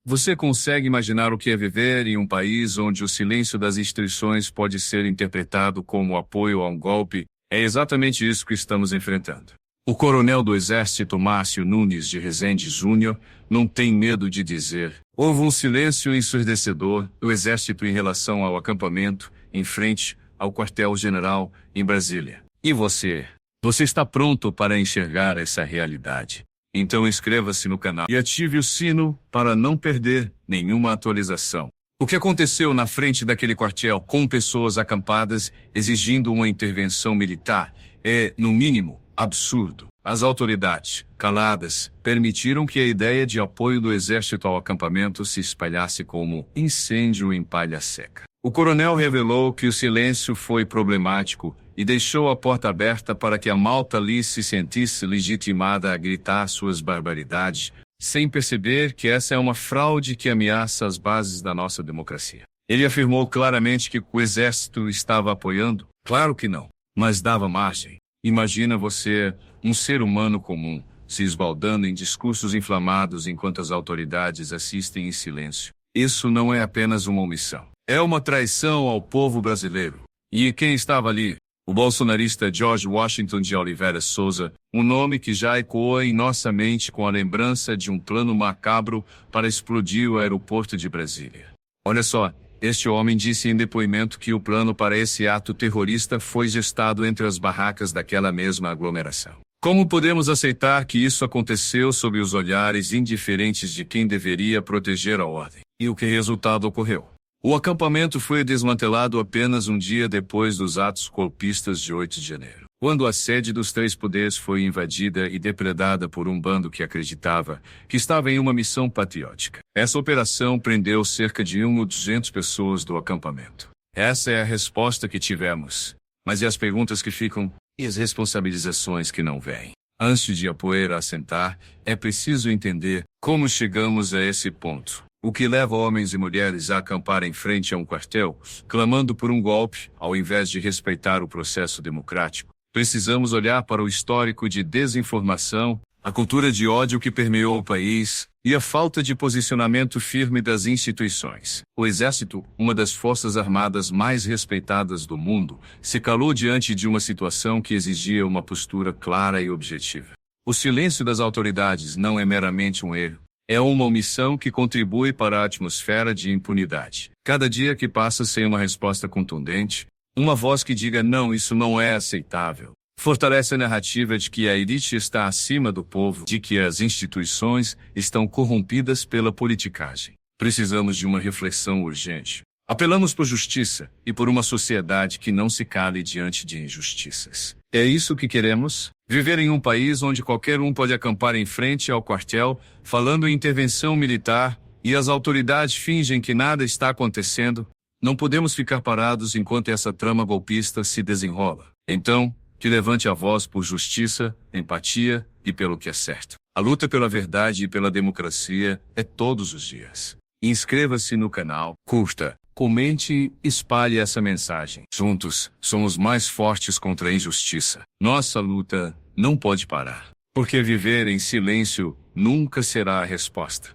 Você consegue imaginar o que é viver em um país onde o silêncio das instituições pode ser interpretado como apoio a um golpe? É exatamente isso que estamos enfrentando. O coronel do Exército Márcio Nunes de Rezende Júnior não tem medo de dizer: houve um silêncio ensurdecedor do Exército em relação ao acampamento em frente ao quartel-general em Brasília. E você? Você está pronto para enxergar essa realidade? Então inscreva-se no canal e ative o sino para não perder nenhuma atualização. O que aconteceu na frente daquele quartel com pessoas acampadas exigindo uma intervenção militar é, no mínimo, absurdo. As autoridades, caladas, permitiram que a ideia de apoio do exército ao acampamento se espalhasse como incêndio em palha seca. O coronel revelou que o silêncio foi problemático e deixou a porta aberta para que a malta ali se sentisse legitimada a gritar suas barbaridades, sem perceber que essa é uma fraude que ameaça as bases da nossa democracia. Ele afirmou claramente que o exército estava apoiando? Claro que não, mas dava margem. Imagina você, um ser humano comum, se esbaldando em discursos inflamados enquanto as autoridades assistem em silêncio. Isso não é apenas uma omissão. É uma traição ao povo brasileiro. E quem estava ali? O bolsonarista George Washington de Oliveira Souza, um nome que já ecoou em nossa mente com a lembrança de um plano macabro para explodir o aeroporto de Brasília. Olha só, este homem disse em depoimento que o plano para esse ato terrorista foi gestado entre as barracas daquela mesma aglomeração. Como podemos aceitar que isso aconteceu sob os olhares indiferentes de quem deveria proteger a ordem? E o que resultado ocorreu? O acampamento foi desmantelado apenas um dia depois dos atos golpistas de 8 de janeiro, quando a sede dos três poderes foi invadida e depredada por um bando que acreditava que estava em uma missão patriótica. Essa operação prendeu cerca de 200 pessoas do acampamento. Essa é a resposta que tivemos. Mas e as perguntas que ficam? E as responsabilizações que não vêm? Antes de a poeira assentar, é preciso entender como chegamos a esse ponto. O que leva homens e mulheres a acampar em frente a um quartel, clamando por um golpe, ao invés de respeitar o processo democrático? Precisamos olhar para o histórico de desinformação, a cultura de ódio que permeou o país e a falta de posicionamento firme das instituições. O Exército, uma das forças armadas mais respeitadas do mundo, se calou diante de uma situação que exigia uma postura clara e objetiva. O silêncio das autoridades não é meramente um erro. É uma omissão que contribui para a atmosfera de impunidade. Cada dia que passa sem uma resposta contundente, uma voz que diga não, isso não é aceitável, fortalece a narrativa de que a elite está acima do povo, de que as instituições estão corrompidas pela politicagem. Precisamos de uma reflexão urgente. Apelamos por justiça e por uma sociedade que não se cale diante de injustiças. É isso que queremos? Viver em um país onde qualquer um pode acampar em frente ao quartel, falando em intervenção militar, e as autoridades fingem que nada está acontecendo? Não podemos ficar parados enquanto essa trama golpista se desenrola. Então, que levante a voz por justiça, empatia e pelo que é certo. A luta pela verdade e pela democracia é todos os dias. Inscreva-se no canal, curta, comente e espalhe essa mensagem. Juntos, somos mais fortes contra a injustiça. Nossa luta não pode parar, porque viver em silêncio nunca será a resposta.